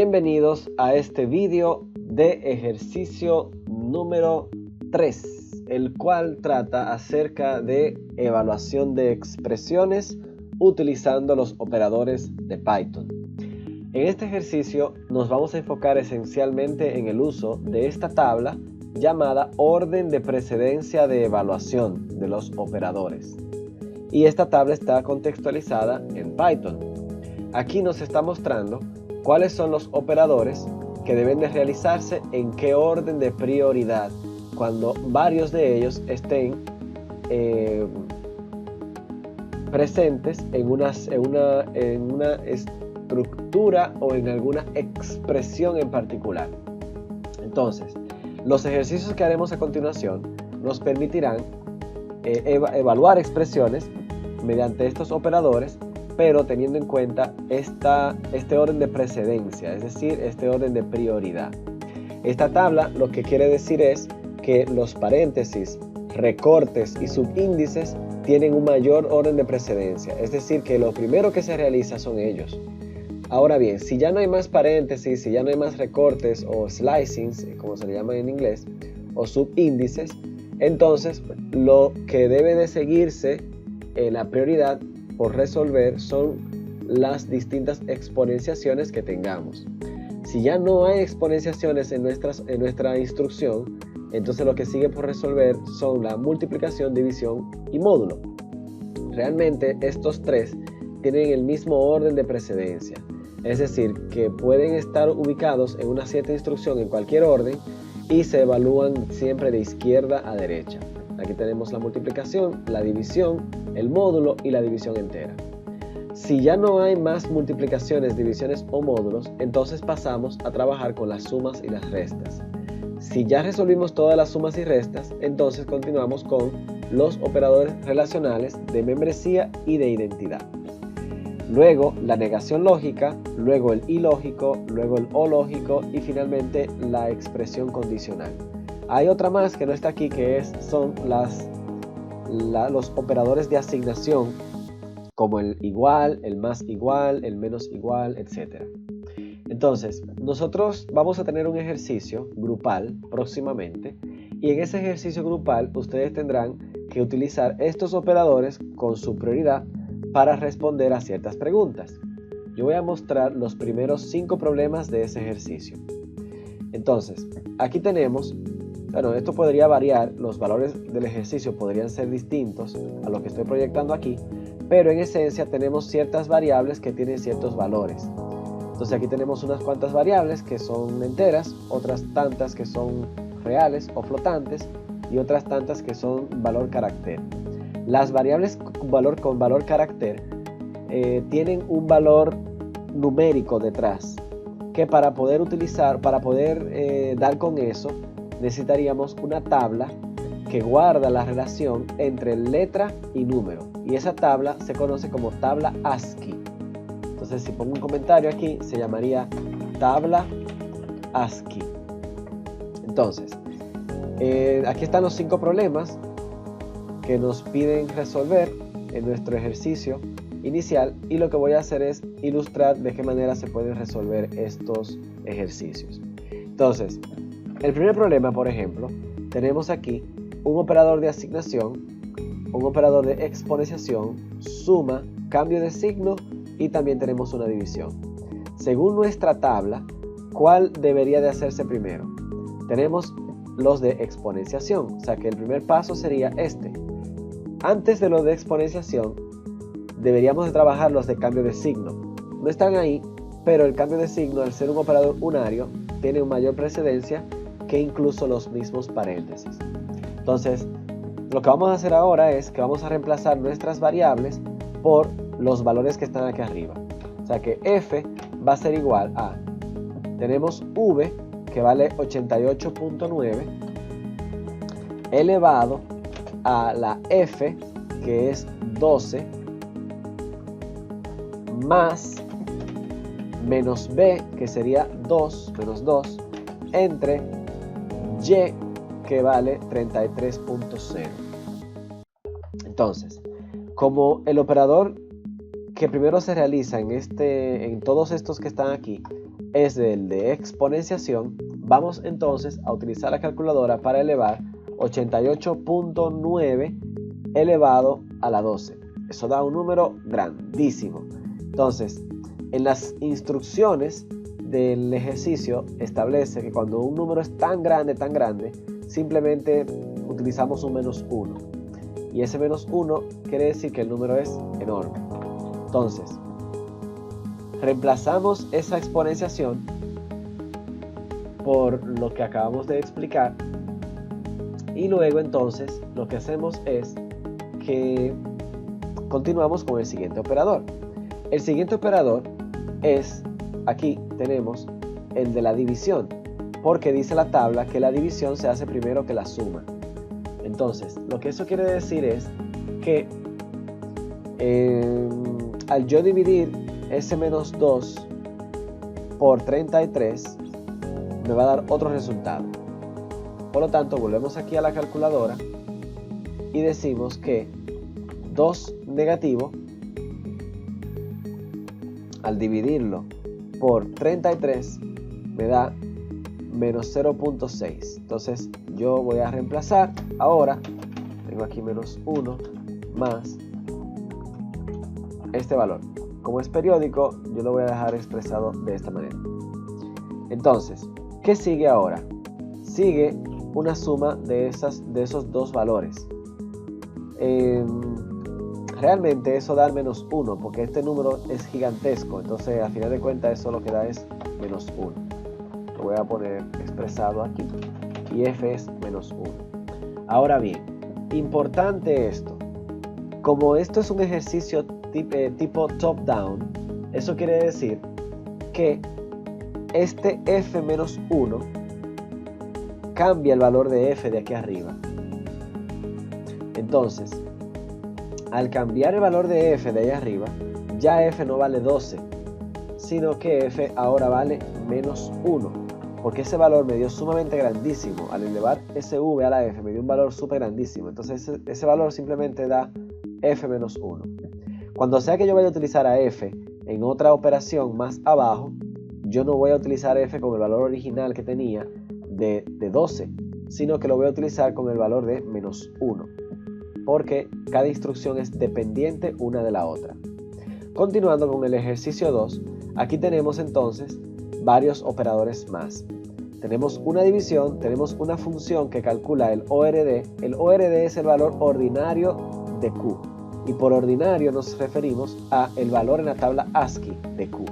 Bienvenidos a este vídeo de ejercicio número 3, el cual trata acerca de evaluación de expresiones utilizando los operadores de Python. En este ejercicio nos vamos a enfocar esencialmente en el uso de esta tabla llamada orden de precedencia de evaluación de los operadores. Y esta tabla está contextualizada en Python. Aquí nos está mostrando cuáles son los operadores que deben de realizarse en qué orden de prioridad cuando varios de ellos estén presentes en una estructura o en alguna expresión en particular. Entonces, los ejercicios que haremos a continuación nos permitirán evaluar expresiones mediante estos operadores, pero teniendo en cuenta este orden de precedencia, es decir, este orden de prioridad. Esta tabla lo que quiere decir es que los paréntesis, recortes y subíndices tienen un mayor orden de precedencia, es decir, que lo primero que se realiza son ellos. Ahora bien, si ya no hay más paréntesis, si ya no hay más recortes o slicings, como se le llama en inglés, o subíndices, entonces lo que debe de seguirse en la prioridad por resolver son las distintas exponenciaciones que tengamos. Si ya no hay exponenciaciones en nuestra instrucción, entonces lo que sigue por resolver son la multiplicación, división y módulo. Realmente estos tres tienen el mismo orden de precedencia, es decir, que pueden estar ubicados en una cierta instrucción en cualquier orden y se evalúan siempre de izquierda a derecha. Aquí tenemos la multiplicación, la división, el módulo y la división entera. Si ya no hay más multiplicaciones, divisiones o módulos, entonces pasamos a trabajar con las sumas y las restas. Si ya resolvimos todas las sumas y restas, entonces continuamos con los operadores relacionales de membresía y de identidad. Luego la negación lógica, luego el ilógico, luego el o lógico y finalmente la expresión condicional. Hay otra más que no está aquí que son los operadores de asignación, como el igual, el más igual, el menos igual, etc. Entonces, nosotros vamos a tener un ejercicio grupal próximamente y en ese ejercicio grupal ustedes tendrán que utilizar estos operadores con su prioridad para responder a ciertas preguntas. Yo voy a mostrar los primeros 5 problemas de ese ejercicio. Entonces, aquí tenemos, bueno, esto podría variar, los valores del ejercicio podrían ser distintos a lo que estoy proyectando aquí, pero en esencia tenemos ciertas variables que tienen ciertos valores. Entonces aquí tenemos unas cuantas variables que son enteras, otras tantas que son reales o flotantes y otras tantas que son valor carácter. Las variables con valor carácter tienen un valor numérico detrás que para poder dar con eso necesitaríamos una tabla que guarda la relación entre letra y número y esa tabla se conoce como tabla ASCII. Entonces si pongo un comentario aquí se llamaría tabla ASCII. Entonces aquí están los 5 problemas que nos piden resolver en nuestro ejercicio inicial y lo que voy a hacer es ilustrar de qué manera se pueden resolver estos ejercicios. Entonces, el primer problema, por ejemplo, tenemos aquí un operador de asignación, un operador de exponenciación, suma, cambio de signo y también tenemos una división. Según nuestra tabla, ¿cuál debería de hacerse primero? Tenemos los de exponenciación, o sea que el primer paso sería este. Antes de los de exponenciación, deberíamos de trabajar los de cambio de signo. No están ahí, pero el cambio de signo, al ser un operador unario, tiene una mayor precedencia que incluso los mismos paréntesis. Entonces, lo que vamos a hacer ahora es que vamos a reemplazar nuestras variables por los valores que están aquí arriba. O sea que f va a ser igual a, tenemos v que vale 88.9 elevado a la f que es 12 más menos b que sería 2 menos 2 entre y que vale 33.0. Entonces, como el operador que primero se realiza en todos estos que están aquí es el de exponenciación, vamos entonces a utilizar la calculadora para elevar 88.9 elevado a la 12. Eso da un número grandísimo. Entonces, en las instrucciones del ejercicio establece que cuando un número es tan grande, simplemente utilizamos un menos 1. Y ese menos 1 quiere decir que el número es enorme. Entonces, reemplazamos esa exponenciación por lo que acabamos de explicar. Y luego entonces lo que hacemos es que continuamos con el siguiente operador. El siguiente operador es, aquí tenemos el de la división, porque dice la tabla que la división se hace primero que la suma. Entonces, lo que eso quiere decir es que al yo dividir ese menos 2 por 33, me va a dar otro resultado. Por lo tanto, volvemos aquí a la calculadora y decimos que 2 negativo, al dividirlo por 33, me da menos 0.6. Entonces yo voy a reemplazar. Ahora tengo aquí menos 1 más este valor. Como es periódico, yo lo voy a dejar expresado de esta manera. Entonces, ¿qué sigue ahora? Sigue una suma de esos dos valores. Realmente eso da menos 1, porque este número es gigantesco. Entonces, a final de cuentas, eso lo que da es menos 1. Lo voy a poner expresado aquí. Y f es menos 1. Ahora bien, importante esto. Como esto es un ejercicio tipo top-down, eso quiere decir que este f menos 1 cambia el valor de f de aquí arriba. Entonces, al cambiar el valor de f de ahí arriba, ya f no vale 12, sino que f ahora vale menos 1, porque ese valor me dio sumamente grandísimo. Al elevar ese v a la f me dio un valor súper grandísimo. Entonces ese valor simplemente da f menos 1. Cuando sea que yo vaya a utilizar a f en otra operación más abajo, yo no voy a utilizar f con el valor original que tenía de 12, sino que lo voy a utilizar con el valor de menos 1, porque cada instrucción es dependiente una de la otra. Continuando con el ejercicio 2, aquí tenemos entonces varios operadores más. Tenemos una división, tenemos una función que calcula el ORD. El ORD es el valor ordinario de Q. Y por ordinario nos referimos a el valor en la tabla ASCII de Q.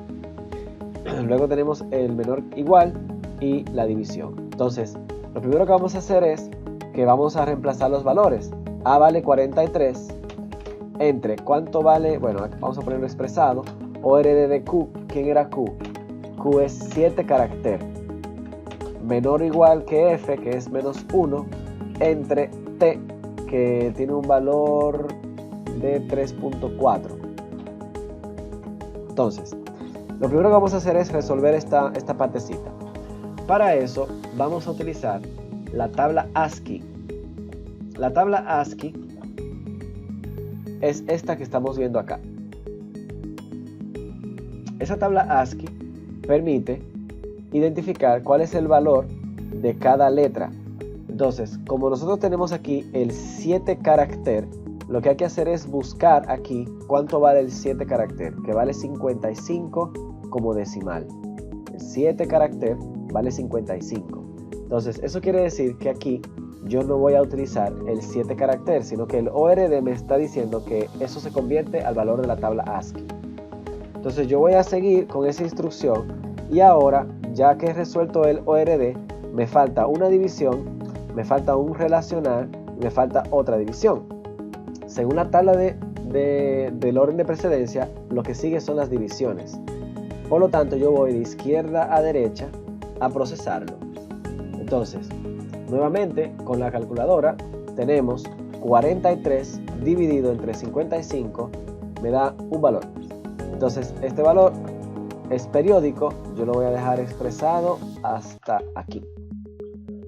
Luego tenemos el menor igual y la división. Entonces, lo primero que vamos a hacer es que vamos a reemplazar los valores. A vale 43 entre ¿cuánto vale? Bueno, vamos a ponerlo expresado. ORD de Q, ¿quién era Q? Q es 7 caracteres. Menor o igual que F, que es menos 1, entre T, que tiene un valor de 3.4. Entonces, lo primero que vamos a hacer es resolver esta partecita. Para eso vamos a utilizar la tabla ASCII. La tabla ASCII es esta que estamos viendo acá. Esa tabla ASCII permite identificar cuál es el valor de cada letra. Entonces, como nosotros tenemos aquí el 7 carácter, lo que hay que hacer es buscar aquí cuánto vale el 7 carácter, que vale 55 como decimal. El 7 carácter vale 55. Entonces, eso quiere decir que aquí yo no voy a utilizar el 7 carácter, sino que el ORD me está diciendo que eso se convierte al valor de la tabla ASCII. Entonces, yo voy a seguir con esa instrucción y ahora, ya que he resuelto el ORD, me falta una división, me falta un relacionar y me falta otra división. Según la tabla del orden de precedencia, lo que sigue son las divisiones. Por lo tanto, yo voy de izquierda a derecha a procesarlo. Entonces, nuevamente con la calculadora tenemos 43 dividido entre 55 me da un valor. Entonces, este valor es periódico, yo lo voy a dejar expresado hasta aquí.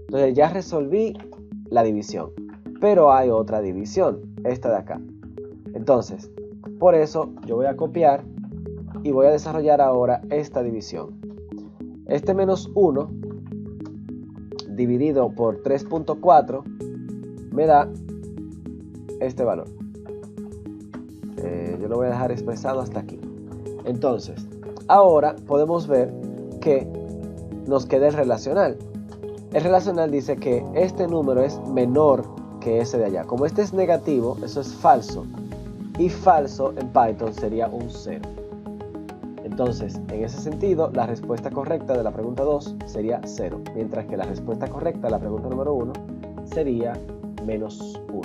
Entonces ya resolví la división, pero hay otra división, esta de acá. Entonces, por eso yo voy a copiar y voy a desarrollar ahora esta división. Este menos 1 dividido por 3.4 me da este valor. Yo lo voy a dejar expresado hasta aquí. Entonces, ahora podemos ver que nos queda el relacional. El relacional dice que este número es menor que ese de allá. Como este es negativo, eso es falso. Y falso en Python sería un 0. Entonces, en ese sentido, la respuesta correcta de la pregunta 2 sería 0. Mientras que la respuesta correcta de la pregunta número 1 sería menos 1.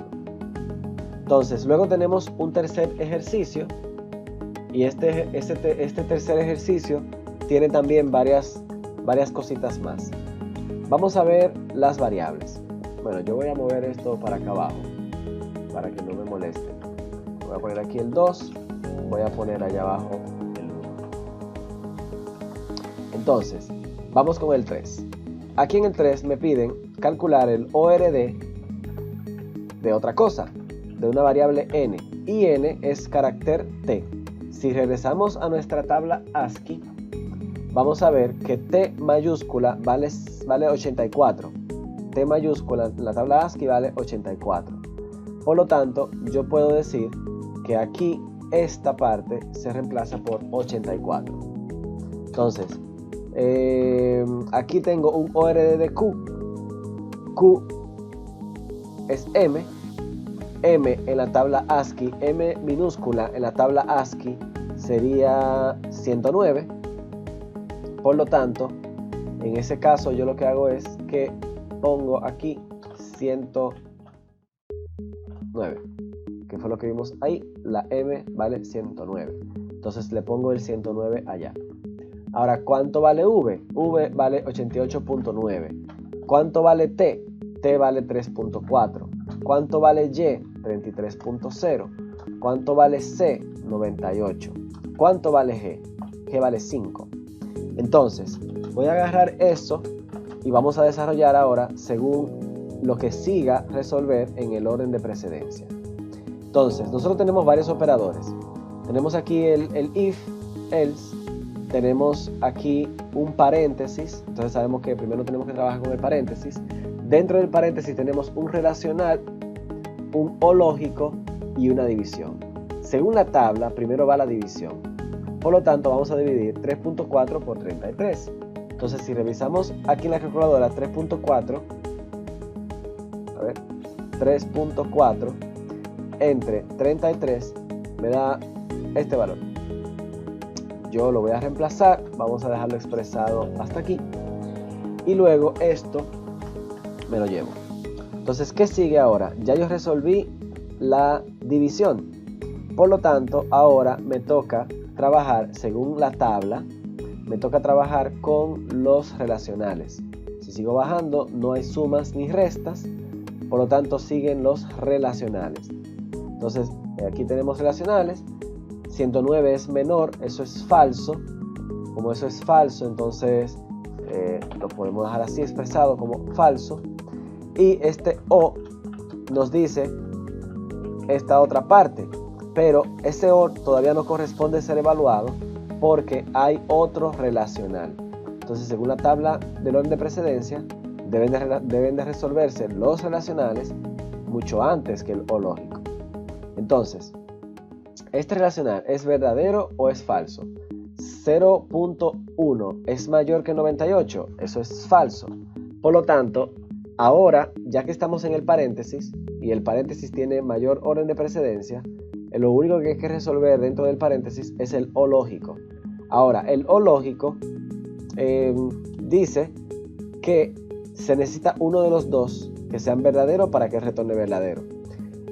Entonces, luego tenemos un tercer ejercicio. Y este tercer ejercicio tiene también varias cositas más. Vamos a ver las variables. Bueno, yo voy a mover esto para acá abajo, para que no me moleste. Voy a poner aquí el 2, voy a poner allá abajo el 1. Entonces, vamos con el 3. Aquí en el 3 me piden calcular el ORD de otra cosa, de una variable n. Y n es carácter t. Si regresamos a nuestra tabla ASCII, vamos a ver que T mayúscula vale 84. T mayúscula en la tabla ASCII vale 84. Por lo tanto, yo puedo decir que aquí esta parte se reemplaza por 84. Entonces, aquí tengo un ORD de Q. Q es M. M en la tabla ASCII, M minúscula en la tabla ASCII sería 109. Por lo tanto, en ese caso yo lo que hago es que pongo aquí 109, que fue lo que vimos ahí. La M vale 109. Entonces le pongo el 109 allá. Ahora, ¿cuánto vale V? V vale 88.9. ¿Cuánto vale T? T vale 3.4. ¿Cuánto vale Y? 33.0. ¿Cuánto vale C? 98. ¿Cuánto vale G? G vale 5. Entonces, voy a agarrar eso y vamos a desarrollar ahora según lo que siga resolver en el orden de precedencia. Entonces, nosotros tenemos varios operadores. Tenemos aquí el if, else. Tenemos aquí un paréntesis. Entonces sabemos que primero tenemos que trabajar con el paréntesis. Dentro del paréntesis tenemos un relacional, un o lógico y una división. Según la tabla, primero va la división. Por lo tanto, vamos a dividir 3.4 por 33. Entonces, si revisamos aquí en la calculadora 3.4, a ver, 3.4 entre 33 me da este valor. Yo lo voy a reemplazar, vamos a dejarlo expresado hasta aquí. Y luego esto me lo llevo. Entonces, ¿qué sigue ahora? Ya yo resolví la división. Por lo tanto, ahora me toca trabajar según la tabla. Me toca trabajar con los relacionales. Si sigo bajando, no hay sumas ni restas. Por lo tanto, siguen los relacionales. Entonces, aquí tenemos relacionales. 109 es menor, eso es falso. Como eso es falso, entonces lo podemos dejar así expresado como falso. Y este O nos dice esta otra parte, pero ese O todavía no corresponde ser evaluado porque hay otro relacional. Entonces, según la tabla del orden de precedencia, deben de resolverse los relacionales mucho antes que el O lógico. Entonces, ¿este relacional es verdadero o es falso? 0.1 es mayor que 98, eso es falso. Por lo tanto, ahora, ya que estamos en el paréntesis, y el paréntesis tiene mayor orden de precedencia, lo único que hay que resolver dentro del paréntesis es el O lógico. Ahora, el O lógico dice que se necesita uno de los dos que sean verdadero para que retorne verdadero.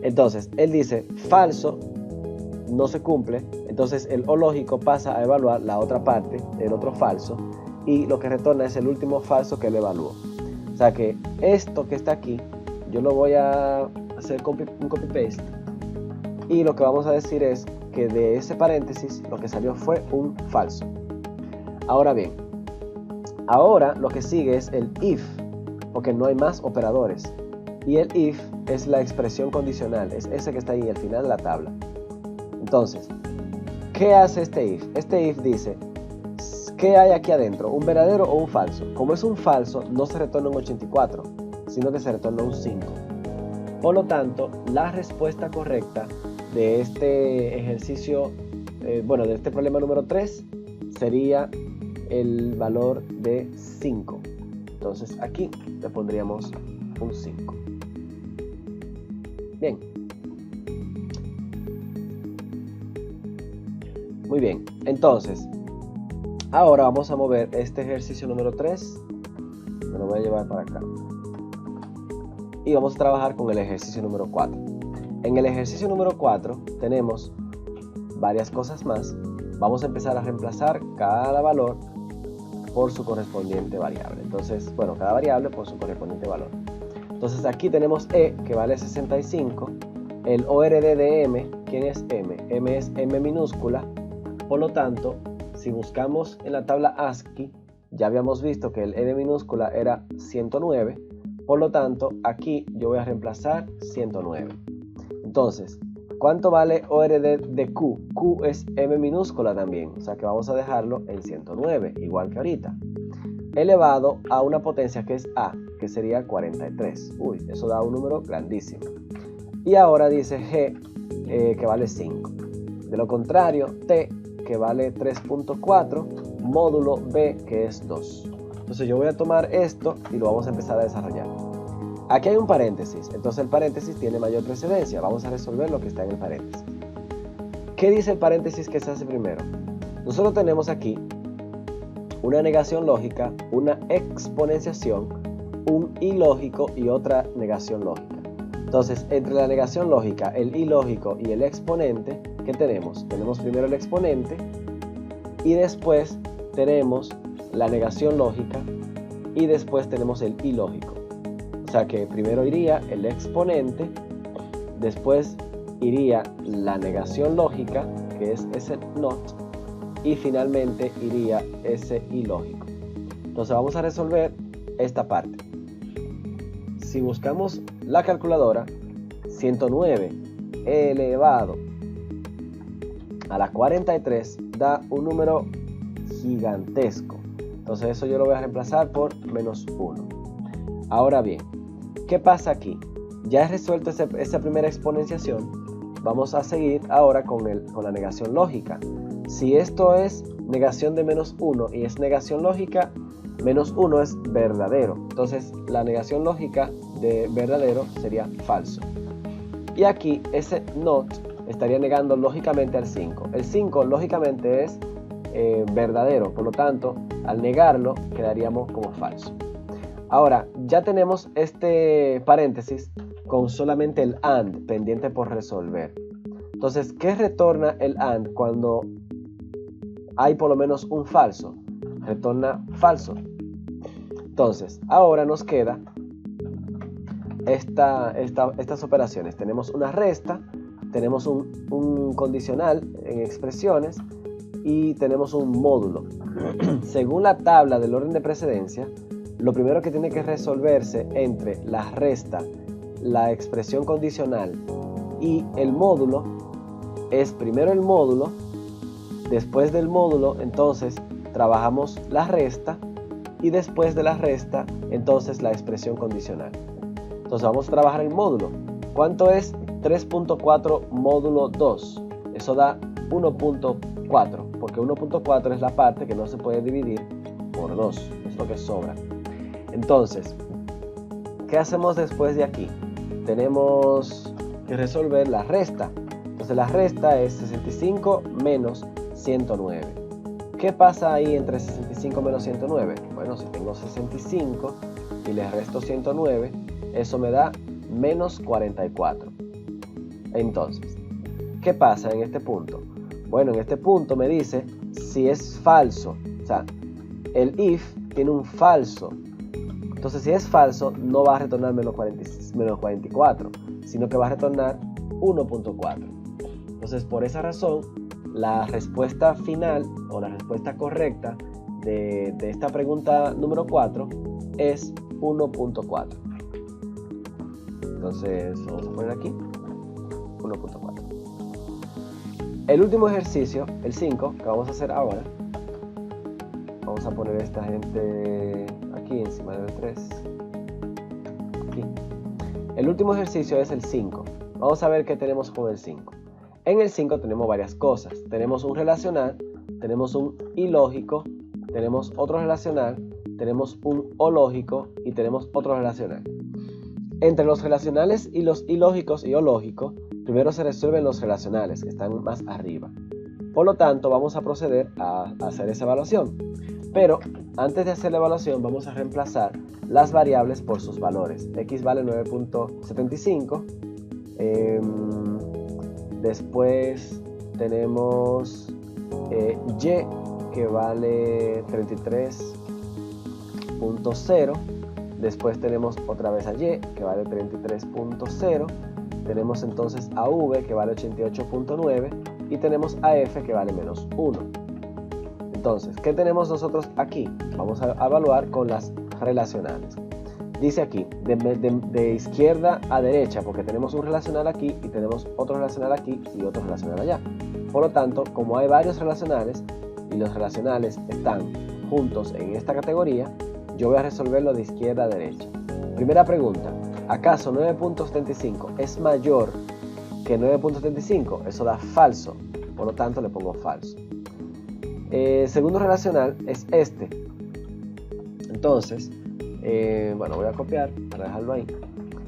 Entonces, él dice falso, no se cumple, entonces el O lógico pasa a evaluar la otra parte, el otro falso, y lo que retorna es el último falso que él evaluó. O sea que esto que está aquí, yo lo voy a hacer un copy-paste, y lo que vamos a decir es que de ese paréntesis lo que salió fue un falso. Ahora bien, ahora lo que sigue es el if, porque no hay más operadores. Y el if es la expresión condicional, es ese que está ahí al final de la tabla. Entonces, ¿qué hace este if? Este if dice ¿qué hay aquí adentro? ¿Un verdadero o un falso? Como es un falso, no se retorna un 84, sino que se retorna un 5. Por lo tanto, la respuesta correcta de este ejercicio, de este problema número 3, sería el valor de 5. Entonces aquí le pondríamos un 5. Bien. Muy bien. Entonces, ahora vamos a mover este ejercicio número 3. Me lo voy a llevar para acá. Y vamos a trabajar con el ejercicio número 4. En el ejercicio número 4 tenemos varias cosas más. Vamos a empezar a reemplazar cada valor por su correspondiente variable. Entonces, cada variable por su correspondiente valor. Entonces aquí tenemos E, que vale 65. El ORD de M, ¿quién es M? M es M minúscula. Por lo tanto, si buscamos en la tabla ASCII, ya habíamos visto que el E de minúscula era 109. Por lo tanto, aquí yo voy a reemplazar 109. Entonces, ¿cuánto vale ORD de Q? Q es M minúscula también, o sea que vamos a dejarlo en 109, igual que ahorita. Elevado a una potencia que es A, que sería 43. Uy, eso da un número grandísimo. Y ahora dice G, que vale 5. De lo contrario, T, que vale 3.4, módulo B, que es 2. Entonces yo voy a tomar esto y lo vamos a empezar a desarrollar. Aquí hay un paréntesis, entonces el paréntesis tiene mayor precedencia. Vamos a resolver lo que está en el paréntesis. ¿Qué dice el paréntesis que se hace primero? Nosotros tenemos aquí una negación lógica, una exponenciación, un ilógico y otra negación lógica. Entonces, entre la negación lógica, el ilógico y el exponente, ¿qué tenemos? Tenemos primero el exponente y después tenemos la negación lógica y después tenemos el ilógico. O sea que primero iría el exponente, después iría la negación lógica, que es ese not, y finalmente iría ese ilógico. Entonces vamos a resolver esta parte. Si buscamos la calculadora, 109 elevado a la 43 da un número gigantesco. Entonces eso yo lo voy a reemplazar por menos 1. Ahora bien, ¿qué pasa aquí? Ya he resuelto esa primera exponenciación. Vamos a seguir ahora con la negación lógica. Si esto es negación de menos 1 y es negación lógica, menos 1 es verdadero. Entonces la negación lógica de verdadero sería falso. Y aquí ese not estaría negando lógicamente al 5. El 5 lógicamente es verdadero, por lo tanto, al negarlo quedaríamos como falso. Ahora, ya tenemos este paréntesis con solamente el AND pendiente por resolver. Entonces, ¿qué retorna el AND cuando hay por lo menos un falso? Retorna falso. Entonces, ahora nos queda estas operaciones. Tenemos una resta, tenemos un condicional en expresiones y tenemos un módulo. Según la tabla del orden de precedencia, lo primero que tiene que resolverse entre la resta, la expresión condicional y el módulo es primero el módulo. Después del módulo, entonces, trabajamos la resta y después de la resta, entonces, la expresión condicional. Entonces, vamos a trabajar el módulo. ¿Cuánto es 3.4 módulo 2? Eso da 1.4, porque 1.4 es la parte que no se puede dividir por 2, es lo que sobra. Entonces, ¿qué hacemos después de aquí? Tenemos que resolver la resta. Entonces, la resta es 65 menos 109. ¿Qué pasa ahí entre 65 menos 109? Bueno, si tengo 65 y le resto 109, eso me da menos 44. Entonces, ¿qué pasa en este punto? Bueno, en este punto me dice si es falso. O sea, el if tiene un falso. Entonces, si es falso, no va a retornar menos 44, sino que va a retornar 1.4. Entonces, por esa razón, la respuesta final o la respuesta correcta de esta pregunta número 4 es 1.4. Entonces, vamos a poner aquí 1.4. El último ejercicio, el 5, que vamos a hacer ahora, Vamos a poner esta gente aquí encima del 3. Aquí. El último ejercicio es el 5. Vamos a ver qué tenemos con el 5. En el 5 tenemos varias cosas. Tenemos un relacional, tenemos un ilógico, tenemos otro relacional, tenemos un ológico y tenemos otro relacional. Entre los relacionales y los ilógicos y ológicos, primero se resuelven los relacionales, que están más arriba. Por lo tanto, vamos a proceder a hacer esa evaluación. Pero antes de hacer la evaluación, vamos a reemplazar las variables por sus valores. X vale 9.75. Después tenemos Y, que vale 33.0. Después tenemos otra vez a Y, que vale 33.0. Tenemos entonces a V, que vale 88.9. Y tenemos a F, que vale menos 1. Entonces, ¿qué tenemos nosotros aquí? Vamos a evaluar con las relacionales. Dice aquí, de izquierda a derecha, porque tenemos un relacional aquí y tenemos otro relacional aquí y otro relacional allá. Por lo tanto, como hay varios relacionales y los relacionales están juntos en esta categoría, yo voy a resolverlo de izquierda a derecha. Primera pregunta, ¿acaso 9.75 es mayor que 9.75? Eso da falso, por lo tanto le pongo falso. Segundo relacional es este. Entonces, bueno, voy a copiar para dejarlo ahí.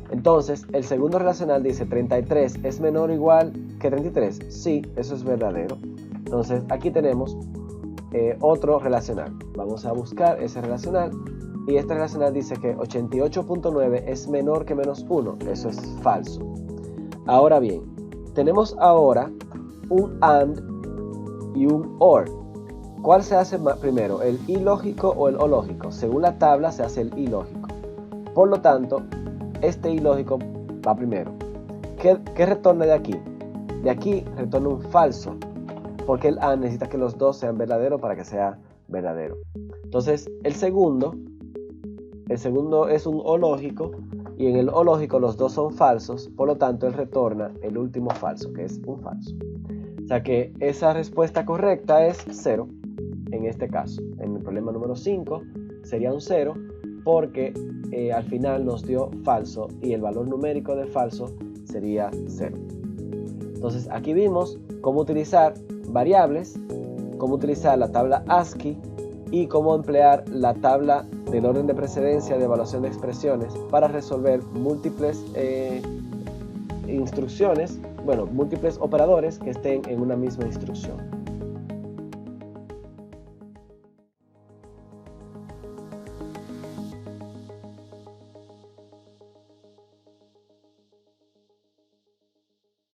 Entonces, el segundo relacional dice 33 es menor o igual que 33. Sí, eso es verdadero. Entonces, aquí tenemos otro relacional. Vamos a buscar ese relacional. Y este relacional dice que 88.9 es menor que menos 1. Eso es falso. Ahora bien, tenemos ahora un AND y un OR. ¿Cuál se hace primero, el ilógico o el ológico? Según la tabla se hace el ilógico. Por lo tanto, este ilógico va primero. ¿Qué retorna de aquí? De aquí retorna un falso, porque el AND necesita que los dos sean verdaderos para que sea verdadero. Entonces, el segundo es un ológico, y en el ológico los dos son falsos, por lo tanto él retorna el último falso, que es un falso. O sea que esa respuesta correcta es 0 en este caso. En el problema número 5 sería un 0 porque al final nos dio falso y el valor numérico de falso sería 0. Entonces aquí vimos cómo utilizar variables, cómo utilizar la tabla ASCII y cómo emplear la tabla del orden de precedencia de evaluación de expresiones para resolver múltiples múltiples operadores que estén en una misma instrucción.